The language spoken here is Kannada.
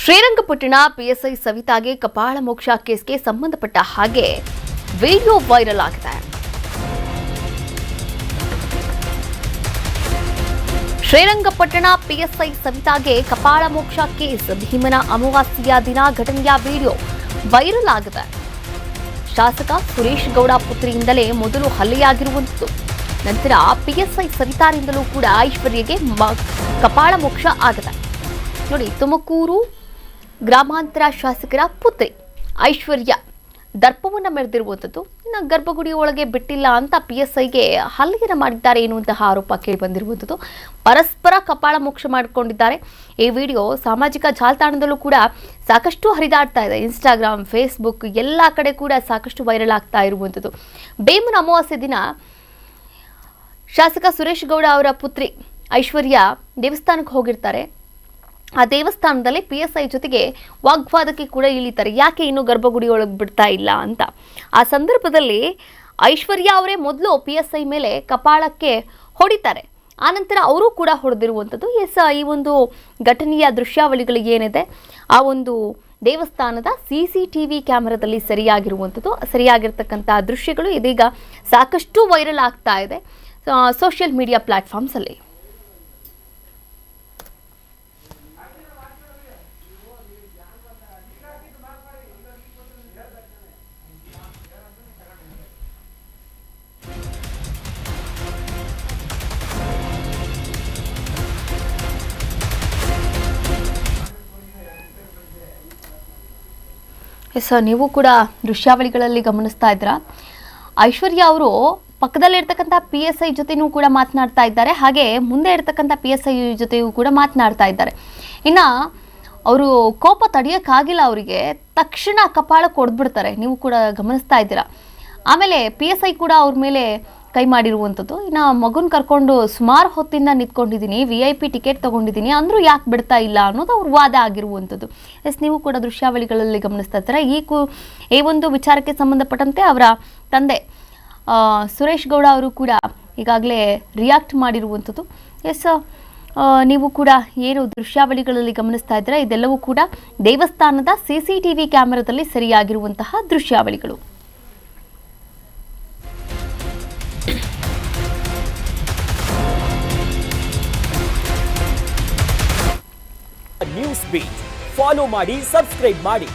ಶ್ರೀರಂಗಪಟ್ಟಣ ಪಿಎಸ್ಐ ಸವಿತಾಗೆ ಕಪಾಳ ಮೋಕ್ಷ ಕೇಸ್ಗೆ ಸಂಬಂಧಪಟ್ಟ ಹಾಗೆ ವಿಡಿಯೋ ವೈರಲ್ ಆಗಿದೆ. ಶ್ರೀರಂಗಪಟ್ಟಣ ಪಿಎಸ್ಐ ಸವಿತಾಗೆ ಕಪಾಳ ಮೋಕ್ಷ ಕೇಸ್ ಭೀಮನ ಅಮಾವಾಸ್ಯೆಯ ದಿನ ಘಟನೆಯ ವಿಡಿಯೋ ವೈರಲ್ ಆಗಿದೆ. ಶಾಸಕ ಸುರೇಶ್ ಗೌಡ ಪುತ್ರಿಯಿಂದಲೇ ಮೊದಲು ಹಲ್ಲೆಯಾಗಿರುವಂಥದ್ದು. ನಂತರ ಪಿಎಸ್ಐ ಸವಿತಾರಿಂದಲೂ ಕೂಡ ಐಶ್ವರ್ಯಗೆ ಕಪಾಳ ಮೋಕ್ಷ ಆಗಿದೆ. ನೋಡಿ, ತುಮಕೂರು ಗ್ರಾಮಾಂತರ ಶಾಸಕರ ಪುತ್ರಿ ಐಶ್ವರ್ಯ ದರ್ಪವನ್ನು ಮೆರೆದಿರುವಂಥದ್ದು. ಇನ್ನು ಗರ್ಭಗುಡಿ ಒಳಗೆ ಬಿಟ್ಟಿಲ್ಲ ಅಂತ ಪಿಎಸ್ಐಗೆ ಹಲ್ಲೆಯನ್ನು ಮಾಡಿದ್ದಾರೆ ಎನ್ನುವಂತಹ ಆರೋಪ ಕೇಳಿಬಂದಿರುವಂಥದ್ದು. ಪರಸ್ಪರ ಕಪಾಳ ಮೋಕ್ಷ ಮಾಡಿಕೊಂಡಿದ್ದಾರೆ. ಈ ವಿಡಿಯೋ ಸಾಮಾಜಿಕ ಜಾಲತಾಣದಲ್ಲೂ ಕೂಡ ಸಾಕಷ್ಟು ಹರಿದಾಡ್ತಾ ಇದೆ. ಇನ್ಸ್ಟಾಗ್ರಾಮ್, ಫೇಸ್ಬುಕ್ ಎಲ್ಲ ಕಡೆ ಕೂಡ ಸಾಕಷ್ಟು ವೈರಲ್ ಆಗ್ತಾ ಇರುವಂಥದ್ದು. ಭೀಮನ ಅಮಾವಾಸ್ಯೆ ದಿನ ಶಾಸಕ ಸುರೇಶ್ ಗೌಡ ಅವರ ಪುತ್ರಿ ಐಶ್ವರ್ಯ ದೇವಸ್ಥಾನಕ್ಕೆ ಹೋಗಿರ್ತಾರೆ. ಆ ದೇವಸ್ಥಾನದಲ್ಲಿ ಪಿಎಸ್ಐ ಜೊತೆಗೆ ವಾಗ್ವಾದಕ್ಕೆ ಕೂಡ ಇಳಿತಾರೆ. ಯಾಕೆ ಇನ್ನೂ ಗರ್ಭಗುಡಿ ಒಳಗೆ ಬಿಡ್ತಾ ಇಲ್ಲ ಅಂತ. ಆ ಸಂದರ್ಭದಲ್ಲಿ ಐಶ್ವರ್ಯ ಅವರೇ ಮೊದಲು ಪಿಎಸ್ಐ ಮೇಲೆ ಕಪಾಳಕ್ಕೆ ಹೊಡಿತಾರೆ. ಆನಂತರ ಅವರು ಕೂಡ ಹೊಡೆದಿರುವಂಥದ್ದು. ಈ ಒಂದು ಘಟನೆಯ ದೃಶ್ಯಾವಳಿಗಳು ಏನಿದೆ, ಆ ಒಂದು ದೇವಸ್ಥಾನದ CCTV ಕ್ಯಾಮೆರಾದಲ್ಲಿ ಸರಿಯಾಗಿರ್ತಕ್ಕಂಥ ದೃಶ್ಯಗಳು ಇದೀಗ ಸಾಕಷ್ಟು ವೈರಲ್ ಆಗ್ತಾ ಇದೆ ಸೋಷಿಯಲ್ ಮೀಡಿಯಾ ಪ್ಲಾಟ್ಫಾರ್ಮ್ಸಲ್ಲಿ. ನೀವು ಕೂಡ ದೃಶ್ಯಾವಳಿಗಳಲ್ಲಿ ಗಮನಿಸ್ತಾ ಇದ್ದೀರಾ. ಐಶ್ವರ್ಯ ಅವರು ಪಕ್ಕದಲ್ಲಿರ್ತಕ್ಕಂಥ PSI ಜೊತೆನೂ ಕೂಡ ಮಾತನಾಡ್ತಾ ಇದ್ದಾರೆ. ಹಾಗೆ ಮುಂದೆ ಇರ್ತಕ್ಕಂಥ PSI ಜೊತೆಯೂ ಕೂಡ ಮಾತನಾಡ್ತಾ ಇದ್ದಾರೆ. ಇನ್ನು ಅವರು ಕೋಪ ತಡೆಯೋಕ್ಕಾಗಿಲ್ಲ, ಅವರಿಗೆ ತಕ್ಷಣ ಕಪಾಳ ಕೊಡ್ಬಿಡ್ತಾರೆ. ನೀವು ಕೂಡ ಗಮನಿಸ್ತಾ ಇದ್ದೀರಾ. ಆಮೇಲೆ PSI ಕೂಡ ಅವ್ರ ಮೇಲೆ ಕೈ ಮಾಡಿರುವಂಥದ್ದು. ಇನ್ನು ಮಗುನ ಕರ್ಕೊಂಡು ಸುಮಾರು ಹೊತ್ತಿಂದ ನಿಂತ್ಕೊಂಡಿದ್ದೀನಿ, VIP ಟಿಕೆಟ್ ತೊಗೊಂಡಿದ್ದೀನಿ, ಅಂದರೂ ಯಾಕೆ ಬಿಡ್ತಾ ಇಲ್ಲ ಅನ್ನೋದು ಅವ್ರ ವಾದ ಆಗಿರುವಂಥದ್ದು. ನೀವು ಕೂಡ ದೃಶ್ಯಾವಳಿಗಳಲ್ಲಿ ಗಮನಿಸ್ತಾ ಇರ್ತಾರೆ. ಈ ಒಂದು ವಿಚಾರಕ್ಕೆ ಸಂಬಂಧಪಟ್ಟಂತೆ ಅವರ ತಂದೆ ಸುರೇಶ್ ಗೌಡ ಅವರು ಕೂಡ ಈಗಾಗಲೇ ರಿಯಾಕ್ಟ್ ಮಾಡಿರುವಂಥದ್ದು. ನೀವು ಕೂಡ ಏನು ದೃಶ್ಯಾವಳಿಗಳಲ್ಲಿ ಗಮನಿಸ್ತಾ ಇದ್ದೀರಾ, ಇದೆಲ್ಲವೂ ಕೂಡ ದೇವಸ್ಥಾನದ CCTV ಕ್ಯಾಮೆರಾದಲ್ಲಿ ಸರಿಯಾಗಿರುವಂತಹ ದೃಶ್ಯಾವಳಿಗಳು. ನ್ಯೂಸ್ ಬೀಟ್ ಫಾಲೋ ಮಾಡಿ, ಸಬ್ಸ್ಕ್ರೈಬ್ ಮಾಡಿ.